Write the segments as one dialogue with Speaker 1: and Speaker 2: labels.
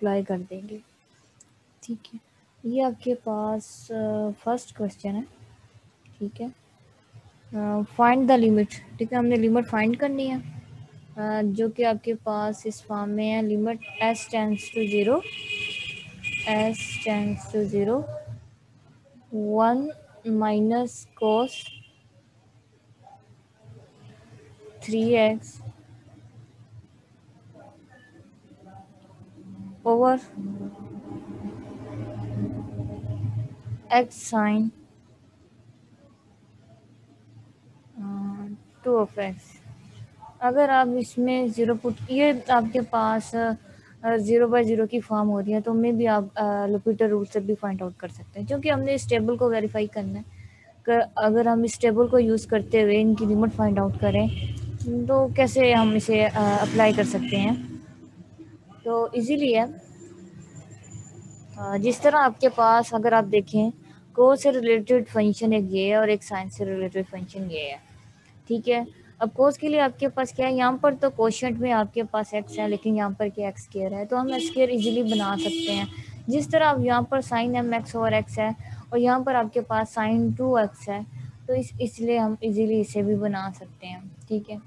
Speaker 1: Apply कर देंगे। ठीक है, ये आपके पास फर्स्ट क्वेश्चन है। ठीक है, फाइंड द लिमिट। ठीक है, हमने लिमिट फाइंड करनी है, जो कि आपके पास इस फॉर्म में है। Limit s tends to 0, s tends to 0, 1 minus cos 3x over x sine 2 of x। अगर आप इसमें ज़ीरो पुट, ये आपके पास 0/0 की फॉर्म हो रही है, तो में भी आप लुपिटर रूल से भी फाइंड आउट कर सकते हैं, क्योंकि हमने इस टेबल को वेरीफाई करना है। अगर हम इस टेबल को यूज़ करते हुए इनकी लिमिट फाइंड आउट करें, तो कैसे हम इसे अप्लाई कर सकते हैं। तो इजीली है, जिस तरह आपके पास अगर आप देखें, कोस से रिलेटेड फंक्शन एक ये है और एक साइन से रिलेटेड फंक्शन ये है। ठीक है, अब कोस के लिए आपके पास क्या है, यहाँ पर तो कोशेंट में आपके पास एक्स है, लेकिन यहाँ पर क्या एक्स स्क्वायर है, तो हम एक्स स्क्वायर इजीली बना सकते हैं। जिस तरह अब यहाँ पर sine m x over x है और यहाँ पर आपके पास साइन 2x है, तो इसलिए हम इजीली इसे भी बना सकते हैं। ठीक है,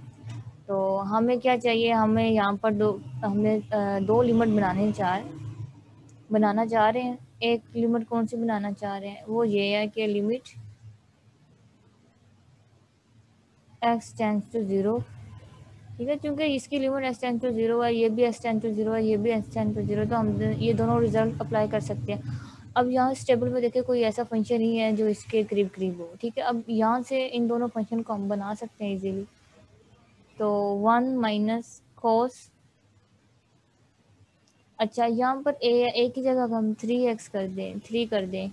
Speaker 1: तो हमें क्या चाहिए, हमें यहाँ पर दो लिमिट बनाना चाह रहे हैं। एक लिमिट कौन सी बनाना चाह रहे हैं, वो ये है कि लिमिट x टेंड्स टू 0। ठीक है, क्योंकि इसकी लिमिट s टेंड्स टू 0 है, ये भी s टेंड्स टू 0 है, ये भी s टेंड्स टू 0, तो हम ये दोनों रिजल्ट अप्लाई कर सकते हैं। अब यहाँ इस टेबल में देखिए, कोई ऐसा फंक्शन ही है जो इसके करीब करीब हो। ठीक है, अब यहाँ से इन दोनों फंक्शन को हम बना सकते हैं इजीली। तो 1 माइनस cos, अच्छा यहाँ पर a की जगह हम 3x कर दें, 3 कर दें।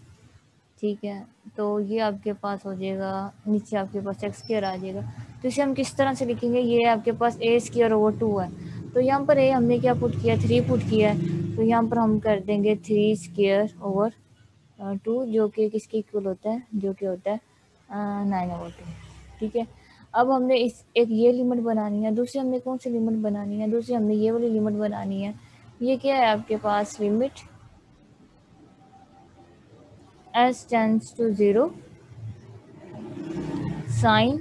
Speaker 1: ठीक है, तो ये आपके पास हो जाएगा, नीचे आपके पास एक्स स्क्वायर आ जाएगा। तो इसे हम किस तरह से लिखेंगे, ये आपके पास ए स्क्वायर ओवर 2 है, तो यहाँ पर ए हमने क्या पुट किया, 3 पुट किया है, तो यहाँ पर हम कर देंगे 3 स्क्वायर ओवर 2, जो कि किसके इक्वल होता है, जो कि होता है 9 ओवर 2। ठीक है, अब हमने इस एक ये लिमिट बनानी है, दूसरी हमने कौन सी लिमिट बनानी है, दूसरी हमने ये वाली लिमिट बनानी है। ये क्या है आपके पास, limit s tends to 0 sine.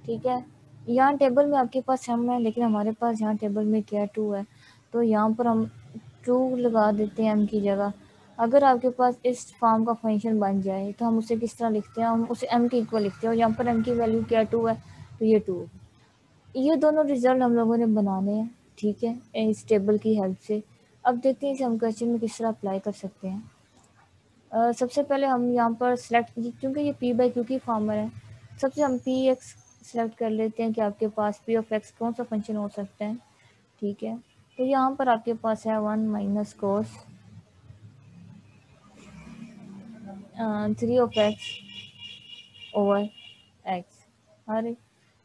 Speaker 1: ठीक है, यहाँ टेबल में आपके पास m है, लेकिन हमारे पास यहाँ टेबल में क्या 2 है, तो यहाँ पर हम 2 लगा देते हैं m की जगह। अगर आपके पास इस फॉर्म का फंक्शन बन जाए, तो हम उसे किस तरह लिखते हैं, हम उसे m के इक्वल लिखते हैं, और यहाँ पर m की वैल्यू क्या 2 है, तो ये 2। ये दोनों रिजल्ट हम लोगों ने बनाने हैं। ठीक है, इस टेबल की हेल्प से। अब देखते हैं इसे हम क्वेश्चन में किस तरह अप्लाई कर सकते हैं। सबसे पहले हम यहाँ पर सेलेक्ट, क्योंकि ये p/q की फॉर्मर है, सबसे हम px सेलेक्ट कर लेते हैं कि आपके पास p ऑफ x कौन सा फंक्शन हो सकता है। ठीक है, तो यहाँ पर आपके पास है 1 minus cos 3 of x over x। अरे,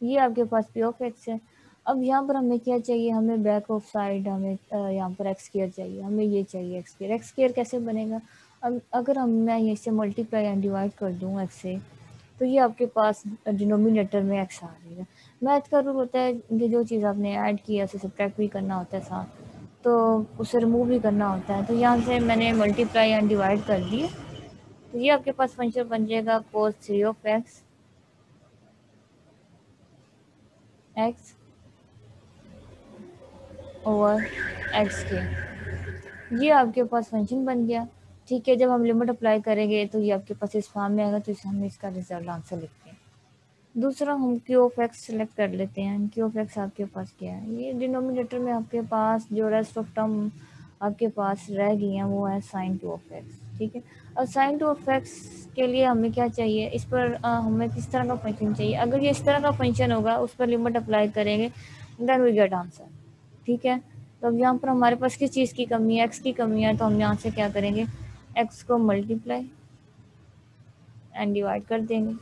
Speaker 1: ये आपके पास p ऑफ x है। अब यहाँ पर हमें क्या चाहिए, हमें बैक ऑफ साइड, हमें यहाँ पर एक्स स्क्वायर चाहिए, हमें ये चाहिए एक्स स्क्वायर। एक्स स्क्वायर कैसे बनेगा, अब अगर मैं ये से मल्टीप्लाई एंड डिवाइड कर दूँ एक्स से, तो ये आपके पास डिनोमिनेटर में एक्स आ जाएगा। मैथ का रूल होता है कि जो चीज़ आपने ऐड की है उसे सब्ट्रैक्ट भी करना होता है साथ, तो उसे रिमूव भी करना होता है। तो यहाँ से मैंने मल्टीप्लाई एंड डिवाइड कर दिए, तो ये आपके पास फंक्शन बन जाएगा cos 3 of x over x के, ये आपके पास फंक्शन बन गया। ठीक है, जब हम लिमिट अप्लाई करेंगे तो ये आपके पास इस फॉर्म में आएगा, तो इसे हम इसका रिजल्ट आंसर लिखते हैं। दूसरा हम क्यू ऑफ एक्स सेलेक्ट कर लेते हैं। क्यू ऑफ एक्स आपके पास क्या है, ये डिनोमिनेटर में आपके पास जो रेस्ट ऑफ टर्म आपके पास रह गई हैं वो है साइन 2 ऑफ एक्स। ठीक है, और साइन 2 ऑफ एक्स के लिए हमें क्या चाहिए, इस पर हमें किस तरह का फंक्शन चाहिए। अगर ये इस तरह का फंक्शन होगा, उस पर लिमिट अप्लाई करेंगे, देन वी गेट आंसर। ठीक है, तो अब यहाँ पर हमारे पास किस चीज़ की कमी है, एक्स की कमी है, तो हम यहाँ से क्या करेंगे, एक्स को मल्टीप्लाई एंड डिवाइड कर देंगे।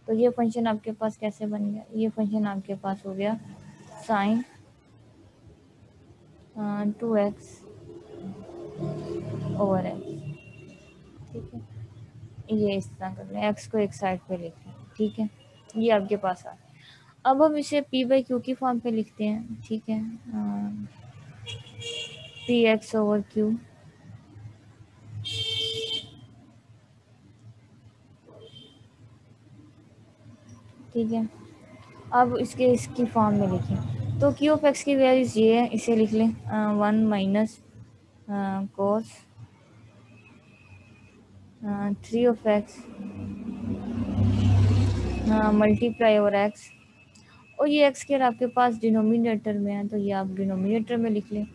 Speaker 1: तो ये फंक्शन आपके पास कैसे बन गया, ये फंक्शन आपके पास हो गया साइन 2x ओवर एक्स। ठीक है, ये इस तरह कर लें, एक्स को एक साइड पे लिख लें। ठीक है, ये आपके पास आ गया। अब हम इसे p/q की फॉर्म पे लिखते हैं। ठीक है, पी एक्स ओवर क्यू। ठीक है, अब इसकी फॉर्म में लिखें तो क्यू ऑफ एक्स की वैल्यूज ये है, इसे लिख लें 1 minus cos 3 of x multiply over x, और ये एक्स स्क्वायर आपके पास डिनोमिनेटर में है तो ये आप डिनोमिनेटर में लिख लें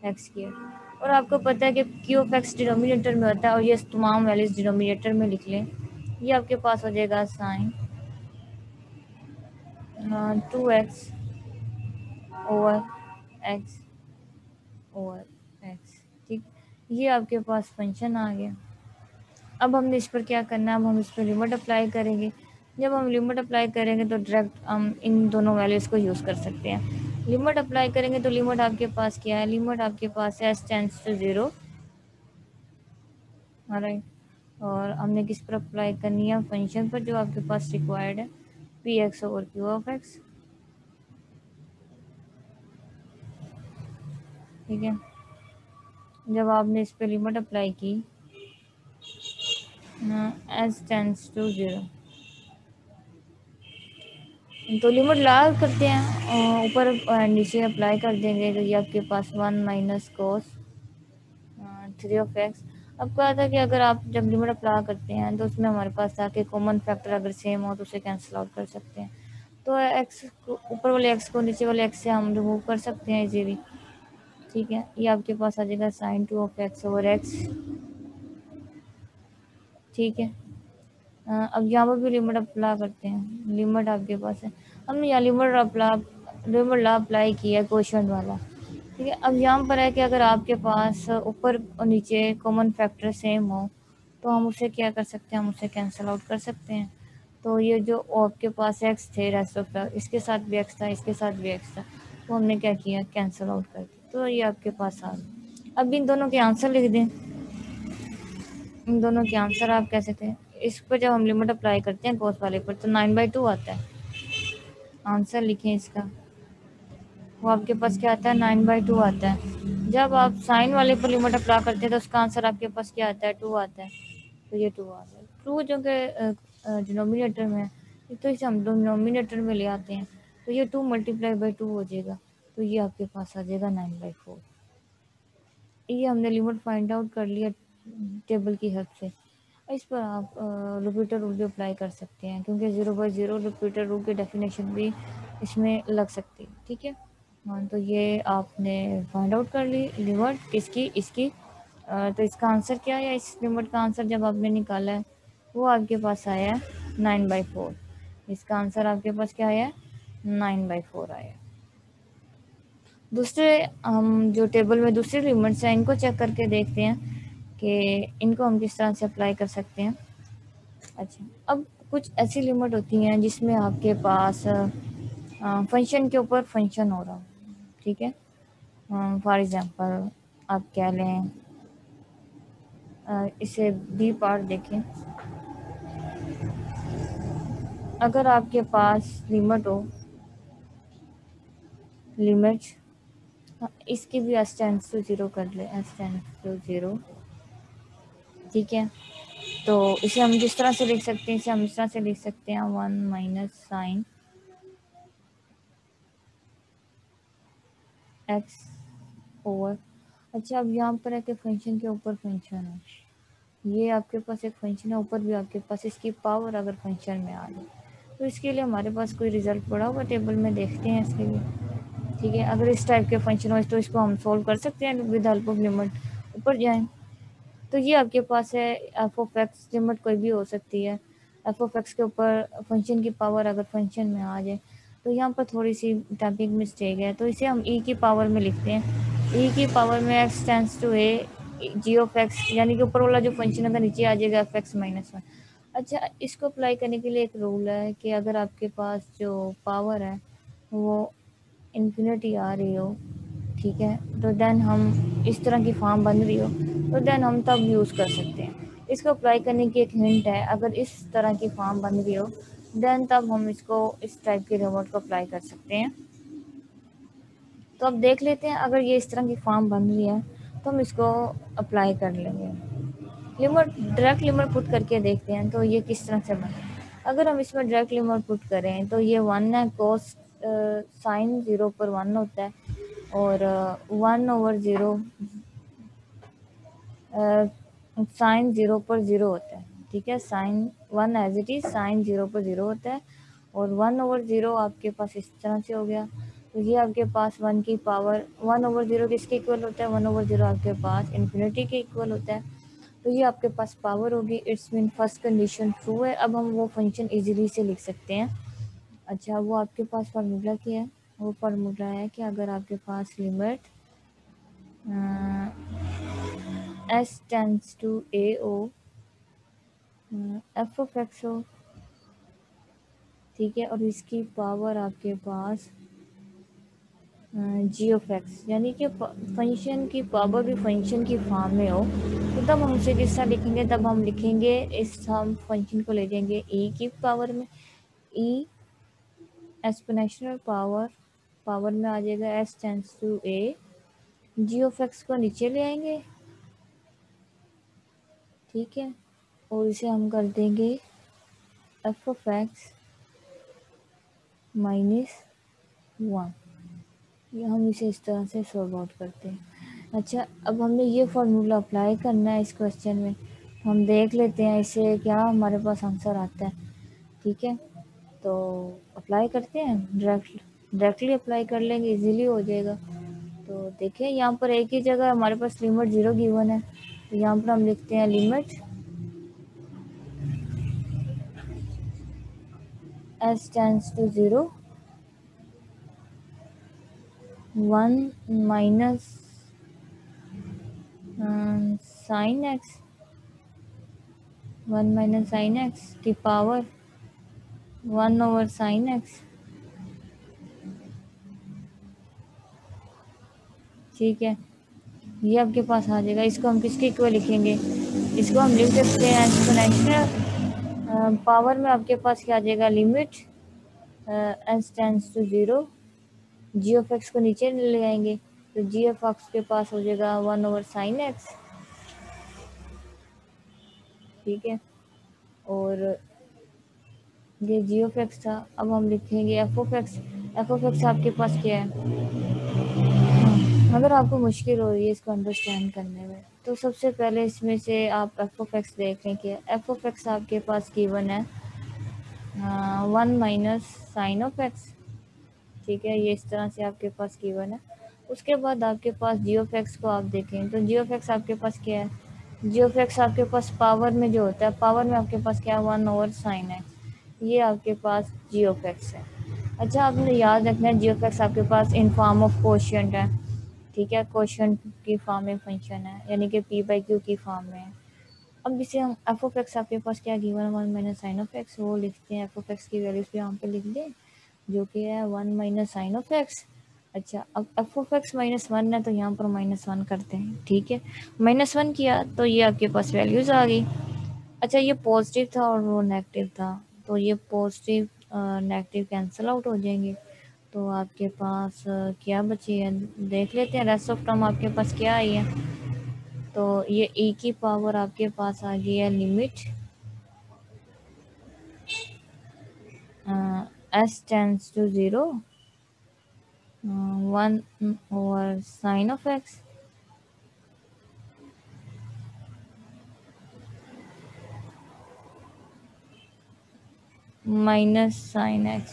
Speaker 1: एक्स स्क्वायर, और आपको पता है कि क्यू ऑफ एक्स डिनोमिनेटर में होता है और ये तमाम वैल्यूज डिनोमिनेटर में लिख लें। ये आपके पास हो जाएगा sine 2x over x over x. ठीक, ये आपके पास फंक्शन आ गया। अब हमने इस पर क्या करना है, अब हम इस पर लिमिट अप्लाई करेंगे। जब हम लिमिट अप्लाई करेंगे तो डायरेक्ट हम इन दोनों वैल्यूज़ को यूज़ कर सकते हैं। लिमिट अप्लाई करेंगे तो लिमिट आपके पास क्या है, लिमिट आपके पास है s टेंड्स टू 0, राइट, और हमने किस पर अप्लाई करनी है, फंक्शन पर जो आपके पास रिक्वायर्ड है P x over Q of x. ठीक है, जब आपने इस पर लिमिट अप्लाई की s टेंड्स टू 0 तो लिमिट ला करते हैं, ऊपर नीचे अप्लाई कर देंगे तो ये आपके पास 1 माइनस कोस 3 ऑफ एक्स। अब कहा था कि अगर आप जब लिमिट अप्लाई करते हैं तो उसमें हमारे पास था कि कॉमन फैक्टर अगर सेम हो तो उसे कैंसिल आउट कर सकते हैं, तो एक्स ऊपर वाले एक्स को नीचे वाले एक्स से हम रिमूव कर सकते हैं इजीली। ठीक है, ये आपके पास आ जाएगा sine 2 of x over x. ठीक है, अब यहाँ पर भी लिमिट अप्लाई करते हैं, लिमिट आपके पास है, हमने यहाँ लिमिट ला अप्लाई किया है क्वोशंट वाला। ठीक है, अब यहाँ पर है कि अगर आपके पास ऊपर और नीचे कॉमन फैक्टर सेम हो तो हम उसे क्या कर सकते हैं, हम उसे कैंसिल आउट कर सकते हैं। तो ये जो आपके पास एक्स थे रेस्ट ऑफ द, इसके साथ भी एक्स था, इसके साथ भी एक्स था, तो हमने क्या किया, कैंसिल आउट कर दिया, तो ये आपके पास आ गया। अब इन दोनों के आंसर लिख दें, इन दोनों के आंसर आप कह सकते हैं। इस पर जब हम लिमिट अप्लाई करते हैं कोस वाले पर तो 9/2 आता है, आंसर लिखें इसका, वो आपके पास क्या आता है, 9/2 आता है। जब आप साइन वाले पर लिमिट अप्लाई करते हैं तो उसका आंसर आपके पास क्या आता है, 2 आता है, तो ये 2 आ गया। 2 जो कि डिनोमिनेटर में है तो इसे हम डिनोमिनेटर में ले आते हैं तो ये 2 मल्टीप्लाई बाई 2 हो जाएगा, तो ये आपके पास आ जाएगा 9/4। ये हमने लिमिट फाइंड आउट कर लिया टेबल की हेल्प से। इस पर आप रिपीटर रूल भी अप्लाई कर सकते हैं क्योंकि 0/0 रिपीटर रूल की डेफिनेशन भी इसमें लग सकती है। ठीक है, हाँ, तो ये आपने फाइंड आउट कर ली लिमिट किसकी, इसकी, तो इसका आंसर क्या है, इस लिमिट का आंसर जब आपने निकाला है वो आपके पास आया है 9/4। इसका आंसर आपके पास क्या आया है, 9/4 आया। दूसरे हम जो टेबल में दूसरी लिमिट्स हैं इनको चेक करके देखते हैं कि इनको हम किस तरह से अप्लाई कर सकते हैं। अच्छा, अब कुछ ऐसी लिमिट होती हैं जिसमें आपके पास फंक्शन के ऊपर फंक्शन हो रहा हो। ठीक है, फॉर एग्जांपल आप कह लें, इसे बी पार्ट देखें, अगर आपके पास लिमिट हो, लिमिट इसकी भी s टेंड्स टू 0 कर ले, s टेंड्स टू 0। ठीक है, तो इसे हम जिस तरह से लिख सकते हैं, इसे हम इस तरह से लिख सकते हैं 1 माइनस साइन एक्स ओवर। अच्छा, अब यहाँ पर है कि फंक्शन के ऊपर फंक्शन है, ये आपके पास एक फंक्शन है, ऊपर भी आपके पास इसकी पावर अगर फंक्शन में आ जाए तो इसके लिए हमारे पास कोई रिजल्ट पड़ा हुआ टेबल में, देखते हैं इसके लिए। ठीक है, अगर इस टाइप के फंक्शन हो तो इसको हम सोल्व कर सकते हैं विद हेल्प ऑफ लिमिट। ऊपर जाएं तो ये आपके पास है एफ ऑफ एक्स, लिमिट कोई भी हो सकती है, एफ ऑफ एक्स के ऊपर फंक्शन की पावर अगर फंक्शन में आ जाए तो यहाँ पर थोड़ी सी टाइपिंग मिस्टेक है, तो इसे हम ई की पावर में लिखते हैं, ई की पावर में x tends to a g of x, यानी कि ऊपर वाला जो फंक्शन है नीचे आ जाएगा एफ एक्स माइनस 1। अच्छा, इसको अप्लाई करने के लिए एक रूल है कि अगर आपके पास जो पावर है वो इन्फिनिटी आ रही हो, ठीक है, तो देन हम इस तरह की फॉर्म बन रही हो तो देन हम तब यूज़ कर सकते हैं। इसको अप्लाई करने की एक हिंट है, अगर इस तरह की फॉर्म बन रही हो देन तब हम इसको इस टाइप के रिमोट को अप्लाई कर सकते हैं। तो अब देख लेते हैं, अगर ये इस तरह की फॉर्म बन रही है तो हम इसको अप्लाई कर लेंगे। लिमिट, डायरेक्ट लिमिट पुट करके देखते हैं तो ये किस तरह से बने। अगर हम इसमें डायरेक्ट लिमिट पुट करें तो ये 1 है, कोस साइन 0 पर 1 होता है, और 1/0 साइन 0 पर 0 होता है। ठीक है, sine 1 as it is, sine 0 पर 0 होता है, और 1/0 आपके पास इस तरह से हो गया। तो ये आपके पास 1 की पावर 1/0 किसके इक्वल होता है, 1/0 आपके पास इन्फिनिटी के इक्वल होता है। तो ये आपके पास पावर होगी। It's mean first condition true है। अब हम वो फंक्शन इजीली से लिख सकते हैं। अच्छा, वो आपके पास फार्मूला क्या है, वो फार्मूला है कि अगर आपके पास limit s tends to a o f of x हो, ठीक है, और इसकी पावर आपके पास g ऑफ x, यानी कि फंक्शन की पावर भी फंक्शन की फॉर्म में हो, तो तब हम उसे किस तरह लिखेंगे, तब हम लिखेंगे इस, हम फंक्शन को ले जाएंगे e की पावर में, e एक्सपोनेंशियल पावर में आ जाएगा s tends to a, g of x को नीचे ले आएंगे, ठीक है, और इसे हम कर देंगे f ऑफ x -1। ये हम इसे इस तरह से सॉल्व आउट करते हैं। अच्छा, अब हमने ये फार्मूला अप्लाई करना है इस क्वेश्चन में। हम देख लेते हैं इसे क्या हमारे पास आंसर आता है। ठीक है, तो अप्लाई करते हैं, डायरेक्टली अप्लाई कर लेंगे, इजीली हो जाएगा। तो देखिए यहाँ पर एक ही जगह हमारे पास लिमिट 0 गिवन है, तो यहाँ पर हम लिखते हैं limit s tends to 0 1 minus sine x, 1 minus sine x की पावर 1/sin x। ठीक है, ये आपके पास आ जाएगा। इसको हम किसके इक्वल लिखेंगे, इसको हम लिख सकते हैं एक्सपोनेंशियल पावर में आपके पास क्या आ जाएगा, limit s tends to 0, g of x को नीचे ले आएंगे, तो g ऑफ x के पास हो जाएगा 1/sin x। ठीक है, और ये g ऑफ x था। अब हम लिखेंगे f of x। f of x आपके पास क्या है, अगर आपको मुश्किल हो रही है इसको अंडरस्टैंड करने में, तो सबसे पहले इसमें से आप एफ ऑफ एक्स देख लें कि एफ ऑफ एक्स आपके पास गिवन है 1 माइनस साइन ऑफ एक्स। ठीक है, ये इस तरह से आपके पास गिवन है। उसके बाद आपके पास जी ऑफ एक्स को आप देखें, तो जी ऑफ एक्स आपके पास क्या है, जी ऑफ एक्स आपके पास पावर में जो होता है, पावर में आपके पास क्या है 1/sin एक्स, ये आपके पास जी ऑफ एक्स है। अच्छा, आपने याद रखना है जी ऑफ एक्स आपके पास इन फॉर्म ऑफ कोशिएंट है। ठीक है, क्वेश्चन की फॉर्म में फंक्शन है, यानी कि p/q की फॉर्म में है। अब इसे हम एफ ऑफ एक्स आपके पास क्या गिवन है 1 माइनस साइन ऑफ एक्स, वो लिखते हैं, एफ ऑफ एक्स की वैल्यूज भी यहाँ पे लिख दें, जो कि है 1 माइनस साइन ऑफ एक्स। अच्छा, अब एफ ऑफ एक्स -1 है तो यहाँ पर -1 करते हैं। ठीक है, -1 किया तो ये आपके पास वैल्यूज आ गई। अच्छा, ये पॉजिटिव था और वो नेगेटिव था, तो ये पॉजिटिव नेगेटिव कैंसिल आउट हो जाएंगे, तो आपके पास क्या बची है, देख लेते हैं रेस्ट ऑफ टर्म आपके पास क्या आई है। तो ये e की पावर आपके पास आ गई है limit s tends to 0 1/sin of x minus sine x।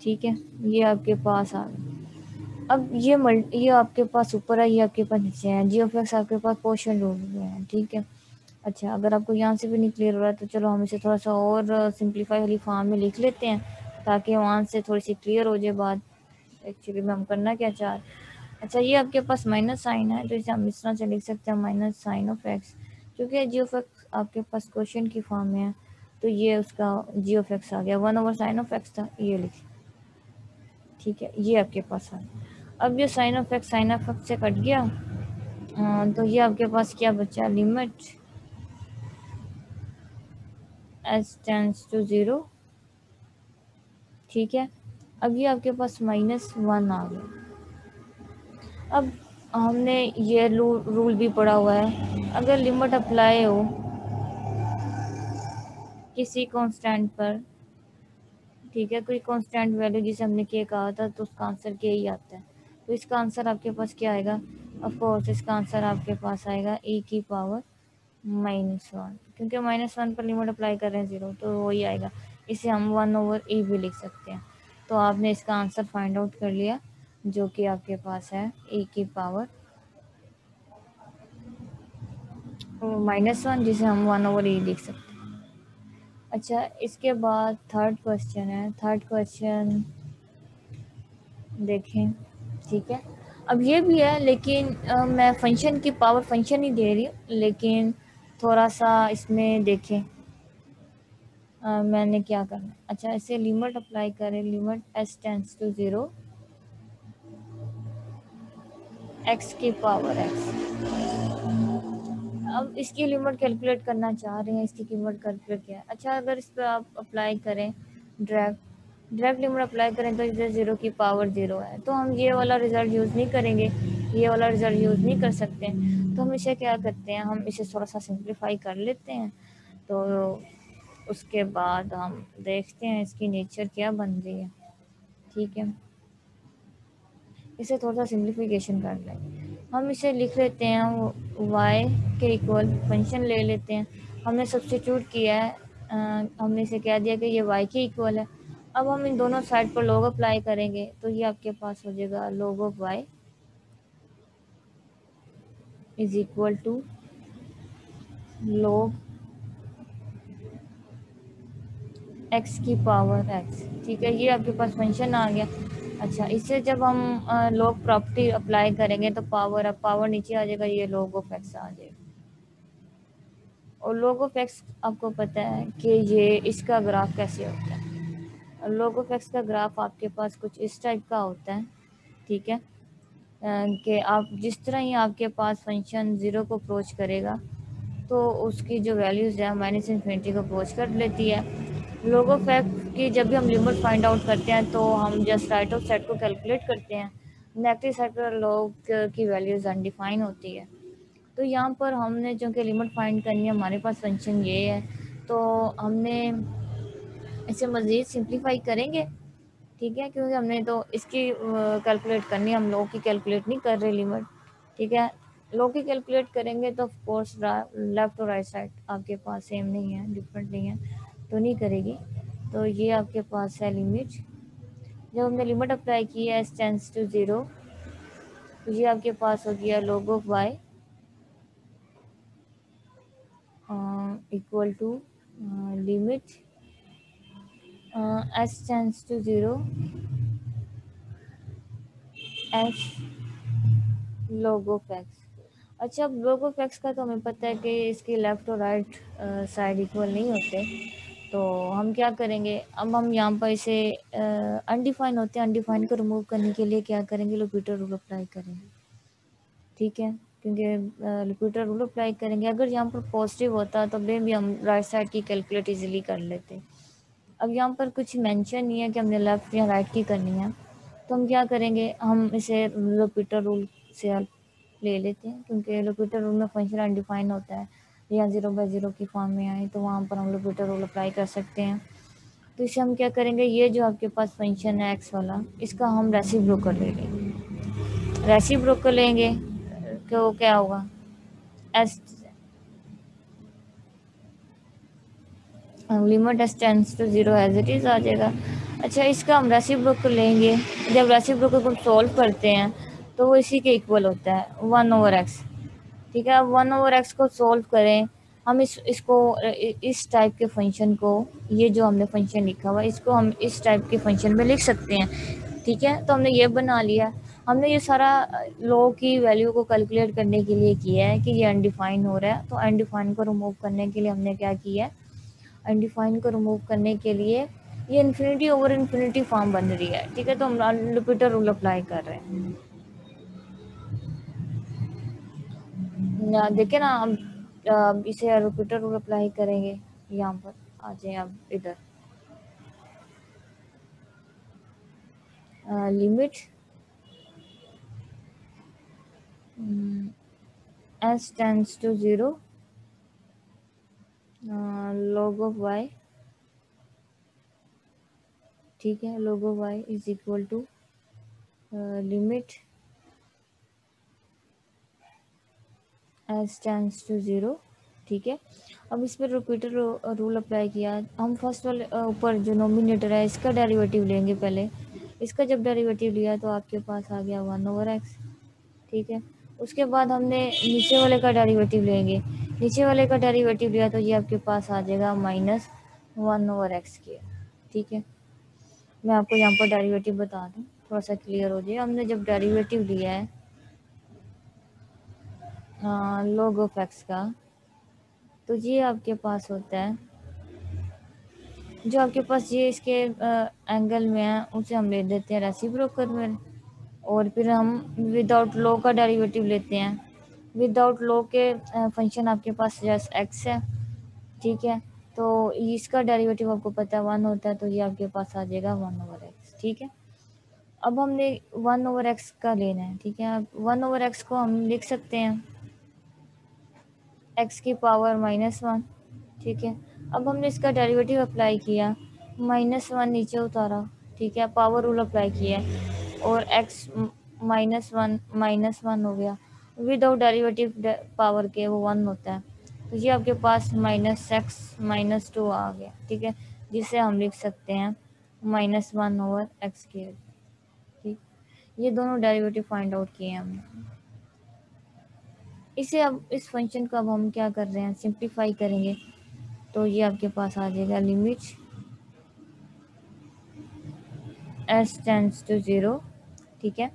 Speaker 1: ठीक है, ये आपके पास आ गया। अब ये आपके पास ऊपर है, ये आपके पास नीचे है, जी ऑफ एक्स आपके पास पोर्शन रूल में है। ठीक है, अच्छा, अगर आपको यहाँ से भी नहीं क्लियर हो रहा है तो चलो हम इसे थोड़ा सा और सिंप्लीफाई वाली फॉर्म में लिख लेते हैं, ताकि वहाँ से थोड़ी सी क्लियर हो जाए बात एक्चुअली में हम करना क्या चाह रहे। अच्छा, ये आपके पास माइनस साइन है, तो इसे हम इस तरह से लिख सकते हैं माइनस साइन ऑफ एक्स, क्योंकि जी ऑफ एक्स आपके पास क्वेश्चन की फॉर्म में है, तो ये उसका जी ऑफ एक्स आ गया, 1/sin ऑफ एक्स था, ये लिख। ठीक है, ये आपके पास है। अब ये साइन ऑफ एक्स से कट गया, तो ये आपके पास क्या बचा, लिमिट s टेंड्स टू 0 ठीक है, अब ये आपके पास -1 आ गया। अब हमने ये रूल भी पढ़ा हुआ है, अगर लिमिट अप्लाई हो किसी कांस्टेंट पर, ठीक है, कोई कांस्टेंट वैल्यू जिसे हमने के कहा था, तो उसका आंसर के ही आता है। तो इसका आंसर आपके पास क्या आएगा? ऑफ कोर्स इसका आंसर आपके पास आएगा e की पावर -1, क्योंकि -1 पर लिमिट अप्लाई कर रहे हैं 0, तो वही आएगा। इसे हम 1/e भी लिख सकते हैं। तो आपने इसका आंसर फाइंड आउट कर लिया, जो कि आपके पास है e की पावर -1, जिसे हम 1/e लिख सकते हैं। अच्छा, इसके बाद थर्ड क्वेश्चन है। थर्ड क्वेश्चन देखें, ठीक है। अब ये भी है, लेकिन मैं फंक्शन की पावर फंक्शन ही दे रही हूँ, लेकिन थोड़ा सा इसमें देखें मैंने क्या करना। अच्छा, इसे लिमिट अप्लाई करें, limit s tends to 0 x की पावर x। अब इसकी लिमिट कैलकुलेट करना चाह रहे हैं, इसकी कीमत कैलकुलेट किया है। अच्छा, अगर इस पर आप अप्लाई करें डायरेक्ट लिमिट अप्लाई करें, तो इधर 0 की पावर 0 है, तो हम ये वाला रिजल्ट यूज़ नहीं करेंगे, ये वाला रिजल्ट यूज़ नहीं कर सकते हैं। तो हम इसे क्या करते हैं, हम इसे थोड़ा सा सिंप्लीफाई कर लेते हैं। तो उसके बाद हम देखते हैं इसकी नेचर क्या बन रही है। ठीक है, इसे थोड़ा सा सिंप्लीफिकेशन कर लें। हम इसे लिख लेते हैं y के इक्वल फंक्शन ले लेते हैं। हमने सब्स्टिट्यूट किया है, हमने इसे कह दिया कि ये y के इक्वल है। अब हम इन दोनों साइड पर log अप्लाई करेंगे, तो ये आपके पास हो जाएगा log of y is equal to log x की पावर x। ठीक है, ये आपके पास फंक्शन आ गया। अच्छा, इसे जब हम log प्रॉपर्टी अप्लाई करेंगे, तो पावर नीचे आ जाएगा, ये log ऑफ x आ जाएगा। और log ऑफ x आपको पता है कि ये इसका ग्राफ कैसे होता है। log ऑफ x का ग्राफ आपके पास कुछ इस टाइप का होता है। ठीक है, कि आप जिस तरह ही आपके पास फंक्शन 0 को अप्रोच करेगा, तो उसकी जो वैल्यूज़ है -∞ को अप्रोच कर लेती है। log ऑफ x की जब भी हम लिमिट फाइंड आउट करते हैं, तो हम जस्ट राइट ऑफ साइड को कैलकुलेट करते हैं। नेगेटिव साइड पर log की वैल्यूज़ अनडिफाइन होती है। तो यहाँ पर हमने जो कि लिमिट फाइंड करनी है, हमारे पास फंक्शन ये है, तो हमने इसे मज़ीद सिंप्लीफाई करेंगे। ठीक है, क्योंकि हमने तो इसकी कैलकुलेट करनी है, हम लोग की कैलकुलेट नहीं कर रहे लिमिट। ठीक है, लोग की कैलकुलेट करेंगे तो ऑफ कोर्स लेफ्ट और राइट साइड आपके पास सेम नहीं है, डिफरेंट नहीं है, तो नहीं करेगी। तो ये आपके पास है लिमिट, जब हमने लिमिट अप्लाई की है s टेंड्स टू 0, तो ये आपके पास हो गया log of y equal to limit s tends to 0 s log of x। अच्छा, अब log of x का तो हमें पता है कि इसके लेफ़्ट और राइट साइड इक्वल नहीं होते, तो हम क्या करेंगे, अब हम यहाँ पर इसे अनडिफाइन होते हैं, अनडिफाइन को रिमूव करने के लिए क्या करेंगे, लोपिटर रूल अप्लाई करेंगे। ठीक है, क्योंकि लोपिटर रूल अप्लाई करेंगे, अगर यहाँ पर पॉजिटिव होता तो भी हम राइट साइड की कैलकुलेट इजीली कर लेते। अब यहाँ पर कुछ मेंशन नहीं है कि हमने लेफ़्ट या राइट की करनी है, तो हम क्या करेंगे, हम इसे लोपिटर रूल से हेल्प ले लेते हैं, क्योंकि लोपिटर रूल में फंक्शन अनडिफाइन होता है, या 0/0 की फॉर्म में आए, तो वहाँ पर हम लोपिटर रूल अप्लाई कर सकते हैं। तो इसे हम क्या करेंगे, ये जो आपके पास फंक्शन है एक्स वाला, इसका हम रेसिप्रोकल ले लेंगे। रेसिप्रोकल लेंगे तो क्या होगा, S limit S tends to 0 as it is आ जाएगा। अच्छा, इसका हम रेसिप्रोकल लेंगे, जब रेसिप्रोकल को सॉल्व करते हैं, तो वो इसी के इक्वल होता है 1/x। ठीक है, अब 1/x को सॉल्व करें, हम इसको इस टाइप के फंक्शन को, ये जो हमने फंक्शन लिखा हुआ है, इसको हम इस टाइप के फंक्शन में लिख सकते हैं। ठीक है, तो हमने ये बना लिया। हमने ये सारा लॉ की वैल्यू को कैलकुलेट करने के लिए किया है कि ये अनडिफाइन हो रहा है, तो अनडिफाइन को रिमूव करने के लिए हमने क्या किया है, अनडिफाइन को रिमूव करने के लिए ये इन्फिनिटी ओवर इन्फिनिटी फॉर्म बन रही है। ठीक है, तो हम लोपिटर रूल अप्लाई कर रहे हैं। देखे ना, अब इसे लोपिटर रूल अप्लाई करेंगे, यहाँ पर आ जाए अब इधर। Limit s tends to 0 log of y, ठीक है, log of y is equal to limit s tends to 0, ठीक है। अब इस पर रिपीटर रूल अप्लाई किया। हम फर्स्ट वाले ऊपर जो नोमिनेटर है इसका डेरिवेटिव लेंगे पहले। इसका जब डेरिवेटिव लिया तो आपके पास आ गया 1/x, ठीक है। उसके बाद हमने नीचे वाले का डेरिवेटिव लेंगे। नीचे वाले का डेरिवेटिव लिया तो ये आपके पास आ जाएगा -1/x², ठीक है। मैं आपको यहाँ पर डेरिवेटिव बता दूँ, थोड़ा सा क्लियर हो जाए। हमने जब डेरिवेटिव लिया है log ऑफ x का, तो ये आपके पास होता है, जो आपके पास ये इसके एंगल में है उसे हम ले देते हैं रेसिप्रोकल में, और फिर हम विदाउट लॉग का डेरिवेटिव लेते हैं। विदाउट लॉग के फंक्शन आपके पास जस्ट x है, ठीक है। तो इसका डेरिवेटिव आपको पता है 1 होता है, तो ये आपके पास आ जाएगा 1/x, ठीक है। अब हमने 1/x का लेना है, ठीक है। अब 1/x को हम लिख सकते हैं x की पावर -1, ठीक है। अब हमने इसका डेरिवेटिव अप्लाई किया, -1 नीचे उतारा, ठीक है, पावर रूल अप्लाई किया और x -1 हो गया। विदाउट डेरिवेटिव पावर के वो 1 होता है, तो ये आपके पास -x-2 आ गया, ठीक है, जिसे हम लिख सकते हैं -1/x², ठीक। ये दोनों डेरिवेटिव फाइंड आउट किए हैं हमने। इसे अब इस फंक्शन को अब हम क्या कर रहे हैं, सिंप्लीफाई करेंगे, तो ये आपके पास आ जाएगा लिमिट s टेंड्स टू 0, ठीक है।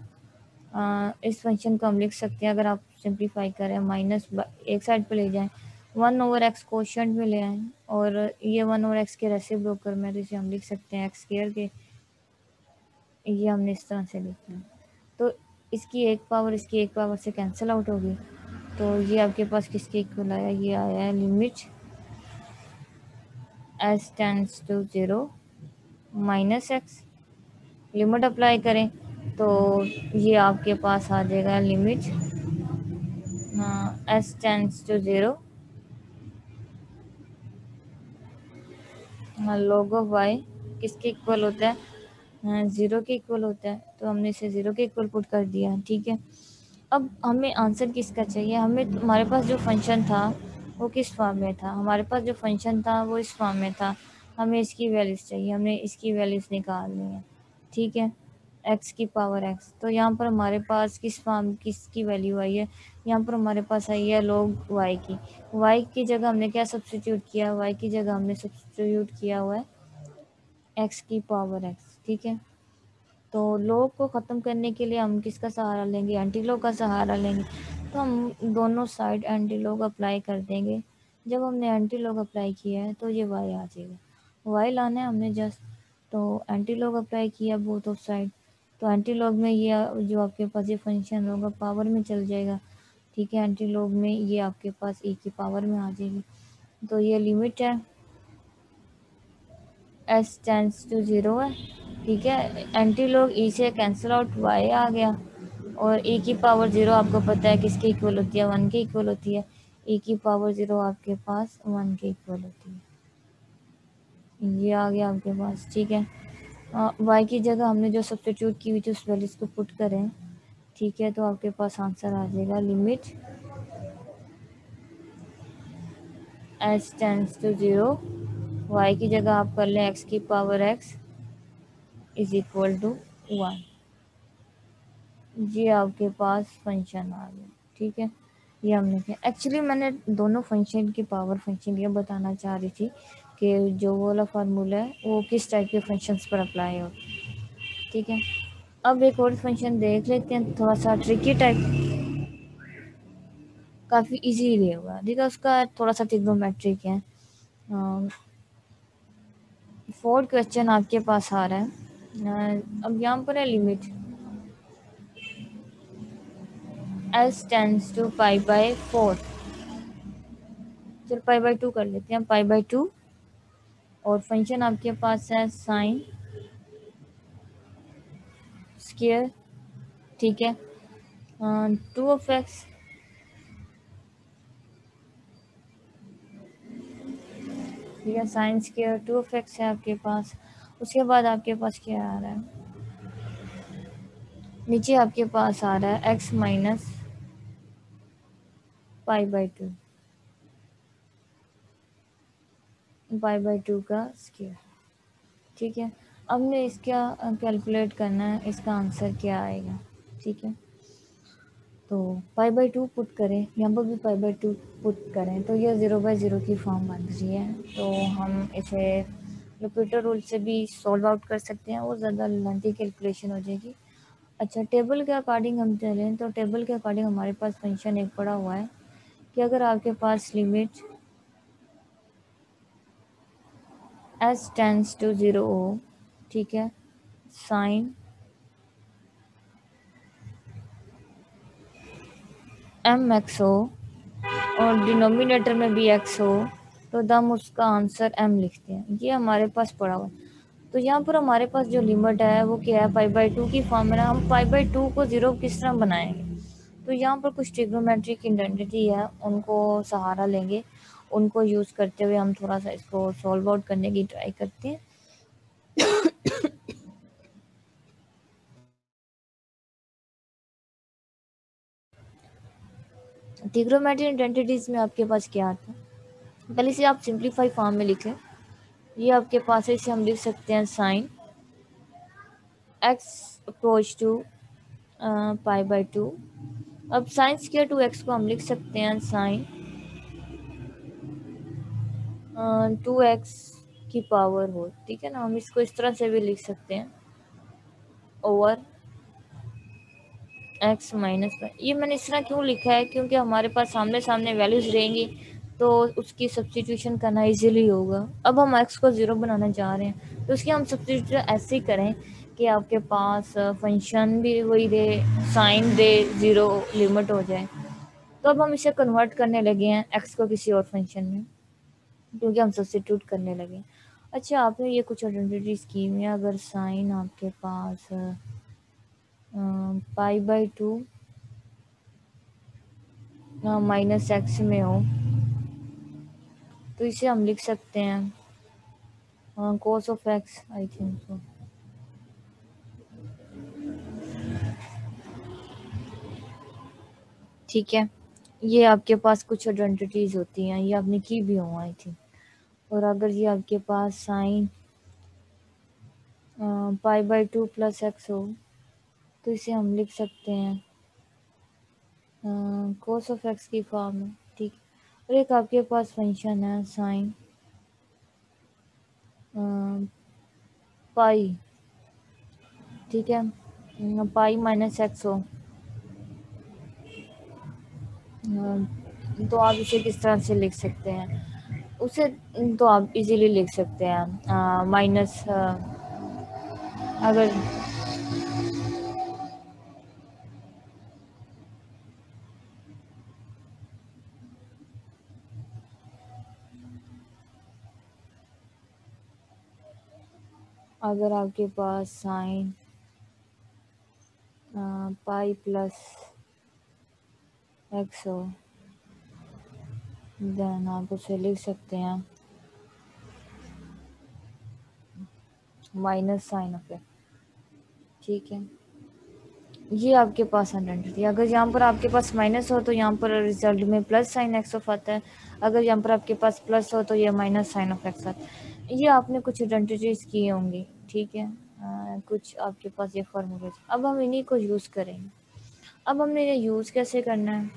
Speaker 1: इस फंक्शन को हम लिख सकते हैं, अगर आप सिंप्लीफाई करें माइनस एक साइड पे ले जाएं, 1/x कोशेंट में ले आएँ, और ये 1/x के रेसिप्रोकल में, तो इसे हम लिख सकते हैं x² के। ये हमने इस तरह से लिखा है, तो इसकी एक पावर इसकी एक पावर से कैंसिल आउट होगी, तो ये आपके पास किसके इक्वल आया, ये आया है limit s tends to 0 -x। Limit apply करें तो ये आपके पास आ जाएगा limit s tends to 0 log of y किसके इक्वल होता है, 0 के इक्वल होता है, तो हमने इसे 0 के इक्वल पुट कर दिया, ठीक है। अब हमें आंसर किसका चाहिए, हमें, हमारे पास जो फंक्शन था वो किस फॉर्म में था, हमारे पास जो फंक्शन था वो इस फॉर्म में था, हमें इसकी वैल्यूज़ चाहिए, हमने इसकी वैल्यूज़ निकालनी है, ठीक है, x की पावर x। तो यहाँ पर हमारे पास किस फॉर्म किसकी वैल्यू आई है, यहाँ पर हमारे पास आई है log y की। y की जगह हमने क्या सब्स्टिट्यूट किया, y की जगह हमने सब्स्टिट्यूट किया हुआ है x की पावर x, ठीक है। तो लॉग को ख़त्म करने के लिए हम किसका सहारा लेंगे, एंटी लॉग का सहारा लेंगे, तो हम दोनों साइड एंटी लॉग अप्लाई कर देंगे। जब हमने एंटी लॉग अप्लाई किया है तो ये y आ जाएगा, y लाना है हमने जस्ट, तो एंटी लॉग अप्लाई किया बोथ ऑफ साइड, तो एंटी लॉग में ये जो आपके पास ये फंक्शन होगा पावर में चल जाएगा, ठीक है। एंटी लॉग में ये आपके पास e की पावर में आ जाएगी, तो ये लिमिट है s टेंड्स टू 0 है, ठीक है। एंटी लॉग e से कैंसिल आउट y आ गया, और e की पावर 0 आपको पता है किसके इक्वल होती है, 1 के इक्वल होती है, e की पावर 0 आपके पास 1 के इक्वल होती है, ये आ गया आपके पास, ठीक है। y की जगह हमने जो सब्स्टिट्यूट की हुई थी उस वैल्यूज को पुट करें, ठीक है, तो आपके पास आंसर आ जाएगा limit s tends to 0, y की जगह आप कर लें x की power x is equal to 1, ये आपके पास फंक्शन आ गया, ठीक है। ये हमने किया, एक्चुअली मैंने दोनों फंक्शन की पावर फंक्शन ये बताना चाह रही थी कि जो वाला फार्मूला है वो किस टाइप के फंक्शंस पर अप्लाई हो, ठीक है। अब एक और फंक्शन देख लेते हैं, थोड़ा सा ट्रिकी टाइप, काफ़ी इजीली होगा, ठीक है। उसका थोड़ा सा ट्रिग्नोमेट्रिक है। फोर्थ क्वेश्चन आपके पास आ रहा है, अब यहाँ पर है लिमिट s टेंड्स टू π/4, चलो π/2 कर लेते हैं, π/2, और फंक्शन आपके पास है साइन स्क्वायर, ठीक है, 2 ऑफ एक्स, ठीक है, साइन स्क्वायर 2 ऑफ एक्स है आपके पास। उसके बाद आपके पास क्या आ रहा है, नीचे आपके पास आ रहा है एक्स माइनस पाई/2, पाई/2 का स्क्वायर, ठीक है। हमने इसका कैलकुलेट करना है, इसका आंसर क्या आएगा, ठीक है। तो पाई/2 पुट करें, यहाँ पर भी पाई/2 पुट करें तो ये 0/0 की फॉर्म बन रही है। तो हम इसे रिपीटर रूल से भी सॉल्व आउट कर सकते हैं, वो ज़्यादा लेंथी कैलकुलेशन हो जाएगी। अच्छा, टेबल के अकॉर्डिंग हम चलें तो टेबल के अकॉर्डिंग हमारे पास फंक्शन एक पड़ा हुआ है कि अगर आपके पास लिमिट s टेंड्स टू 0 हो, ठीक है, साइन mx हो और डिनोमिनेटर में भी x हो तो हम उसका आंसर m लिखते हैं। ये हमारे पास पड़ा हुआ है। तो यहाँ पर हमारे पास जो लिमिट है वो क्या है, पाई/2 की फॉर्म में। हम पाई/2 को 0 किस तरह बनाएंगे, तो यहाँ पर कुछ ट्रिग्नोमेट्रिक आइडेंटिटी है, उनको सहारा लेंगे, उनको यूज़ करते हुए हम थोड़ा सा इसको सॉल्व आउट करने की ट्राई करते हैं। ट्रिग्नोमेट्रिक आइडेंटिटीज में आपके पास क्या आता है, पहले से आप सिंप्लीफाई फॉर्म में लिखें। ये आपके पास है, इसे हम लिख सकते हैं साइन एक्स अप्रोच टू पाई/2। अब साइन स्क्वायर 2x को हम लिख सकते हैं साइन 2x की पावर हो, ठीक है ना। हम इसको इस तरह से भी लिख सकते हैं, ओवर x माइनस वाई। ये मैंने इस तरह क्यों लिखा है, क्योंकि हमारे पास सामने सामने वैल्यूज रहेंगी तो उसकी सब्स्टिट्यूशन करना इजीली होगा। अब हम x को 0 बनाना चाह रहे हैं तो उसकी हम सब्स्टिट्यूशन ऐसे ही करें कि आपके पास फंक्शन भी वही रहे, साइन दे 0 लिमिट हो जाए। तो अब हम इसे कन्वर्ट करने लगे हैं x को किसी और फंक्शन में, क्योंकि हम सब्स्टिट्यूट करने लगे। अच्छा, आपने ये कुछ आइडेंटिटीज की हुई है, अगर साइन आपके पास पाई/2 माइनस एक्स में हो तो इसे हम लिख सकते हैं cos of x, I think so. ठीक है, ये आपके पास कुछ आइडेंटिटीज होती हैं, ये आपने की भी हो आई थिंक। और अगर ये आपके पास साइन पाई/2 प्लस एक्स हो तो इसे हम लिख सकते हैं कोस ऑफ एक्स की फॉर्म में, ठीक। और एक आपके पास फंक्शन है साइन पाई, ठीक है, पाई माइनस एक्स हो तो आप इसे किस तरह से लिख सकते हैं, उसे तो आप इजीली लिख सकते हैं माइनस अगर अगर आपके पास साइन पाई प्लस एक्स हो देन आप उसे लिख सकते हैं माइनस साइन ऑफ एक्स, ठीक है। ये आपके पास आइडेंटिटी, अगर यहाँ पर आपके पास माइनस हो तो यहाँ पर रिजल्ट में प्लस साइन एक्स ऑफ आता है, अगर यहाँ पर आपके पास प्लस हो तो ये माइनस साइन ऑफ एक्स आता है। ये आपने कुछ आइडेंटिटीज की होंगी, ठीक है, कुछ आपके पास ये फॉर्मूले। अब हम इन्हीं को यूज़ करेंगे। अब हमने ये यूज़ कैसे करना है,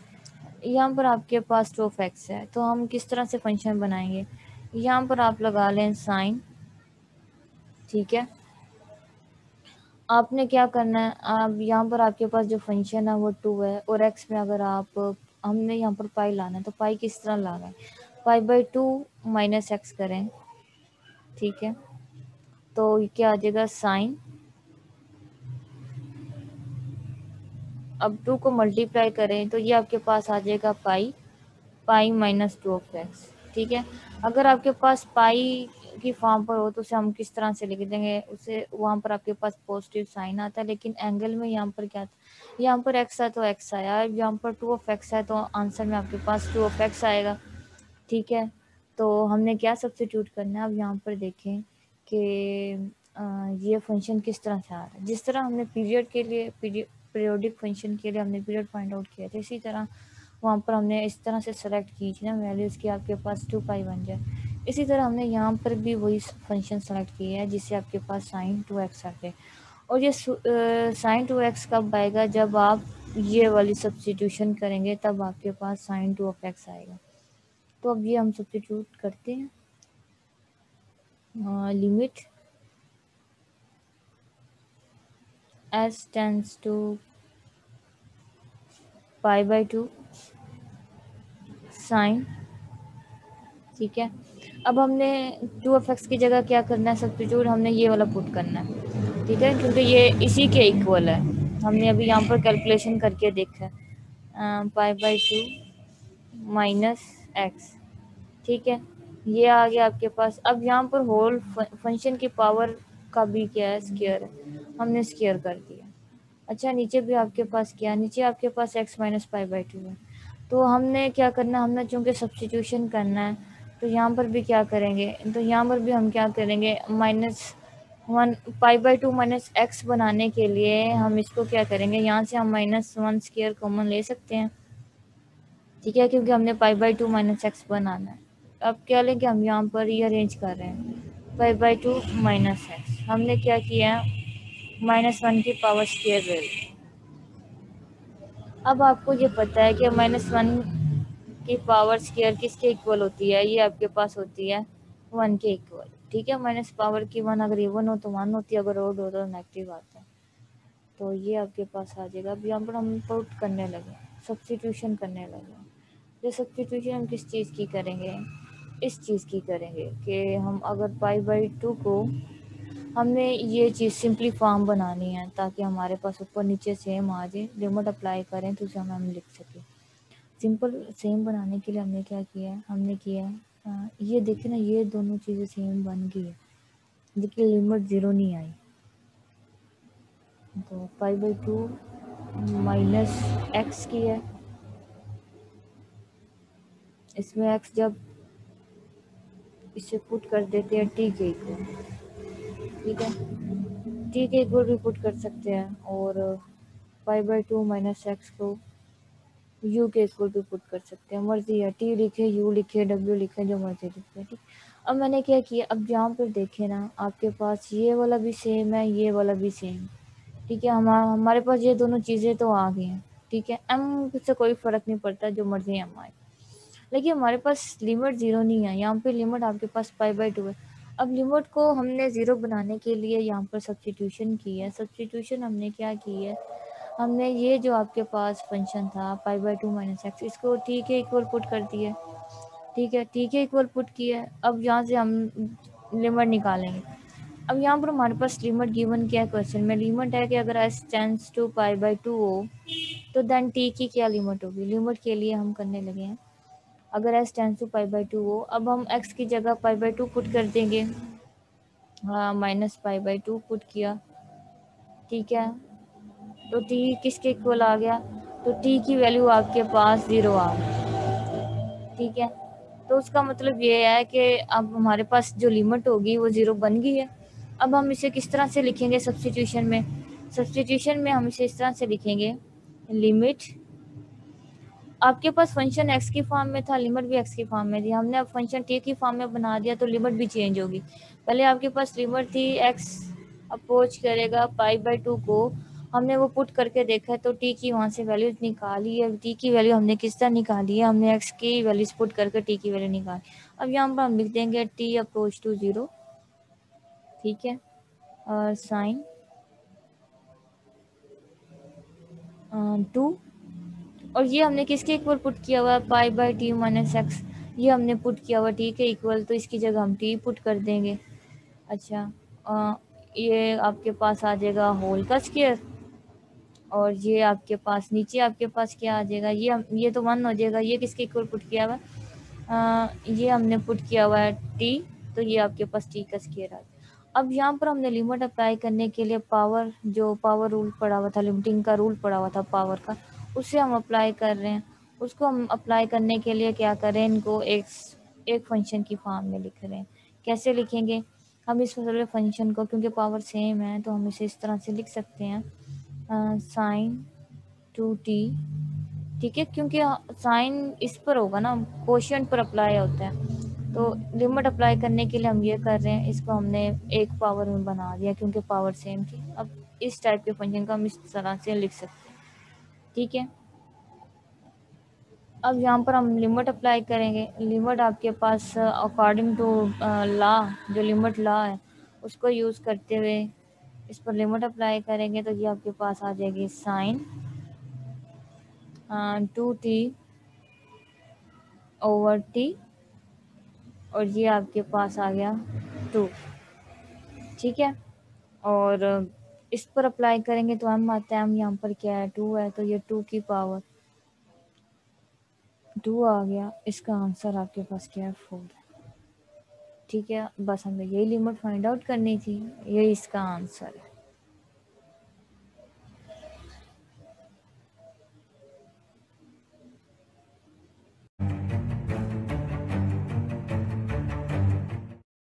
Speaker 1: यहाँ पर आपके पास 2x है तो हम किस तरह से फंक्शन बनाएंगे, यहाँ पर आप लगा लें साइन, ठीक है। आपने क्या करना है, आप यहाँ पर आपके पास जो फंक्शन है वो 2 है और x में अगर आप, हमने यहाँ पर पाई लाना है तो पाई किस तरह लाना है, पाई/2 माइनस एक्स करें, ठीक है। तो क्या आ जाएगा साइन, अब 2 को मल्टीप्लाई करें तो ये आपके पास आ जाएगा पाई, पाई माइनस 2 ऑफ एक्स, ठीक है। अगर आपके पास पाई की फॉर्म पर हो तो उसे हम किस तरह से लिख देंगे, उसे वहाँ पर आपके पास पॉजिटिव साइन आता है, लेकिन एंगल में यहाँ पर क्या था, यहाँ पर एक्स है तो एक्स आया, यहाँ पर 2 है तो आंसर में आपके पास 2 आएगा। ठीक है, तो हमने क्या सब्स्टिट्यूट करना है, अब यहाँ पर देखें कि ये फंक्शन किस तरह से आ रहा है। जिस तरह हमने पीरियड के लिए पीरियोडिक फंक्शन के लिए हमने पीरियड फाइंड आउट किया था, इसी तरह वहाँ पर हमने इस तरह से सेलेक्ट की थी ना वैल्यूज़ की आपके पास 2 पाई बन जाए। इसी तरह हमने यहाँ पर भी वही फंक्शन सेलेक्ट किया है जिससे आपके पास साइन 2x आ गए। और ये साइन 2x कब आएगा, जब आप ये वाली सब्स्टिट्यूशन करेंगे तब आपके पास साइन 2x आएगा। तो अब ये हम सब्स्टिट्यूट करते हैं। Limit s tends to pi by 2 sine, ठीक है। अब हमने 2x की जगह क्या करना है, सब्स्टिट्यूट हमने ये वाला पुट करना है, ठीक है, क्योंकि ये इसी के इक्वल है। हमने अभी यहाँ पर कैलकुलेशन करके देखा है, पाई बाई 2 माइनस एक्स, ठीक है, ये आ गया आपके पास। अब यहाँ पर होल फंक्शन की पावर का भी क्या है, स्क्वायर है, हमने स्क्वायर कर दिया। अच्छा, नीचे भी आपके पास क्या, नीचे आपके पास x माइनस पाई बाई 2 है। तो हमने क्या करना, हमने चूँकि सब्स्टिट्यूशन करना है तो यहाँ पर भी क्या करेंगे, तो यहाँ पर भी हम क्या करेंगे, -1 पाई बाई 2 माइनस एक्स बनाने के लिए हम इसको क्या करेंगे, यहाँ से हम -1 स्क्वायर कॉमन ले सकते हैं, ठीक है, क्योंकि हमने पाई बाई 2 माइनस एक्स बनाना है। अब क्या लेंगे, हम यहाँ पर ये अरेंज कर रहे हैं पाई बाई 2 माइनस एक्स, हमने क्या किया है -1 की पावर स्क्वायर ले ली। अब आपको ये पता है कि -1 की पावर स्क्वायर किसके इक्वल होती है, ये आपके पास होती है 1 के इक्वल, ठीक है। माइनस पावर की 1 अगर इवन हो तो 1 होती है, अगर ओड हो तो नेगेटिव आता है। तो ये आपके पास आ जाएगा। अब यहाँ पर हम पुट करने लगे, सब्स्टिट्यूशन करने लगे। ये सब्स्टिट्यूशन हम किस चीज़ की करेंगे, इस चीज़ की करेंगे कि हम अगर पाई बाई 2 को हमने ये चीज़ सिंपली फॉर्म बनानी है ताकि हमारे पास ऊपर नीचे सेम आ जाए, लिमिट अप्लाई करें तो उसे हम लिख सकें। सिंपल सेम बनाने के लिए हमने क्या किया है, हमने किया है ये देखिए ना, ये दोनों चीज़ें सेम बन गई है, लेकिन लिमिट 0 नहीं आई। तो पाई बाई 2 माइनस एक्स की है, इसमें एक्स जब इसे पुट कर देते हैं टी के इक्वल, ठीक है, टी के इक्वल भी पुट कर सकते हैं, और पाई बाई 2 माइनस एक्स को यू के इक्वल भी पुट कर सकते हैं, मर्जी है, टी लिखे, यू लिखे, डब्ल्यू लिखे, जो मर्जी लिखे, ठीक। अब मैंने क्या किया, अब यहाँ पर देखे ना आपके पास ये वाला भी सेम है, ये वाला भी सेम, ठीक है, हमारे पास ये दोनों चीज़ें तो आ गई हैं, ठीक है। एम से कोई फ़र्क नहीं पड़ता, जो मर्जी एम आए, लेकिन हमारे पास लिमिट 0 नहीं है, यहाँ पे लिमिट आपके पास पाई बाई 2 है। अब लिमिट को हमने 0 बनाने के लिए यहाँ पर सब्स्टिट्यूशन की है। सब्स्टिट्यूशन हमने क्या की है, हमने ये जो आपके पास फंक्शन था पाई बाई 2 माइनस एक्स, इसको टी के इक्वल पुट कर दिया, ठीक है, टी के इक्वल पुट किया है। अब यहाँ से हम लिमिट निकालेंगे। अब यहाँ पर हमारे पास लिमिट गिवन क्या है, क्वेश्चन में लिमिट है कि अगर s tends to pi by 2 हो तो देन टी की क्या लिमिट होगी। लिमिट के लिए हम करने लगे हैं, अगर s tends to pi by 2 हो, अब हम एक्स की जगह पाई बाई 2 पुट कर देंगे, हाँ, माइनस पाई बाई 2 पुट किया, ठीक है, तो टी किसके इक्वल आ गया, तो टी की वैल्यू आपके पास 0 आ गई, ठीक है। तो उसका मतलब ये है कि अब हमारे पास जो लिमिट होगी वो 0 बन गई है। अब हम इसे किस तरह से लिखेंगे सब्स्टिट्यूशन में, सब्स्टिट्यूशन में हम इसे इस तरह से लिखेंगे, लिमिट आपके पास फंक्शन x की फॉर्म में था, लिमिट भी x की फॉर्म में थी, हमने अब फंक्शन t की फॉर्म में बना दिया तो लिमिट भी चेंज होगी। पहले आपके पास लिमिट थी x अप्रोच करेगा पाई बाई 2 को, हमने वो पुट करके देखा तो t की वहाँ से वैल्यू निकाली है, t की वैल्यू हमने किस तरह निकाली है, हमने x की वैल्यूज पुट करके t की वैल्यू निकाली। अब यहाँ पर हम लिख देंगे t अप्रोच टू 0, ठीक है, और साइन 2, और ये हमने किसके इक्वल पुट किया हुआ है, pi by T minus x, ये हमने पुट किया हुआ टी के इक्वल, तो इसकी जगह हम टी पुट कर देंगे। अच्छा, ये आपके पास आ जाएगा होल का स्क्वायर, और ये आपके पास नीचे आपके पास क्या आ जाएगा, ये तो 1 हो जाएगा। ये किसके इक्वल पुट किया हुआ है, ये हमने पुट किया हुआ है टी, तो ये आपके पास टी का स्क्वायर आ गया। अब यहाँ पर हमने लिमिट अप्लाई करने के लिए पावर, जो पावर रूल पड़ा हुआ था, लिमिटिंग का रूल पड़ा हुआ था पावर का, उसे हम अप्लाई कर रहे हैं। उसको हम अप्लाई करने के लिए क्या करें, इनको एक फंक्शन की फॉर्म में लिख रहे हैं। कैसे लिखेंगे हम इस फंक्शन को, क्योंकि पावर सेम है तो हम इसे इस तरह से लिख सकते हैं, साइन 2t, ठीक है, क्योंकि साइन इस पर होगा ना, कोशिएंट पर अप्लाई होता है। तो लिमिट अप्लाई करने के लिए हम ये कर रहे हैं, इसको हमने एक पावर में बना दिया क्योंकि पावर सेम थी। अब इस टाइप के फंक्शन को हम इस तरह से लिख सकते हैं, ठीक है। अब यहाँ पर हम लिमिट अप्लाई करेंगे। लिमिट आपके पास अकॉर्डिंग टू लॉ, जो लिमिट लॉ है उसको यूज़ करते हुए इस पर लिमिट अप्लाई करेंगे तो ये आपके पास आ जाएगी साइन 2t ओवर t, और ये आपके पास आ गया 2, ठीक है। और इस पर अप्लाई करेंगे तो हम आता है, हम यहाँ पर क्या है 2 है, तो ये 2 की पावर 2 आ गया। इसका आंसर आपके पास क्या है 4 है, ठीक है। बस हमें यही लिमिट फाइंड आउट करनी थी, यही इसका आंसर है।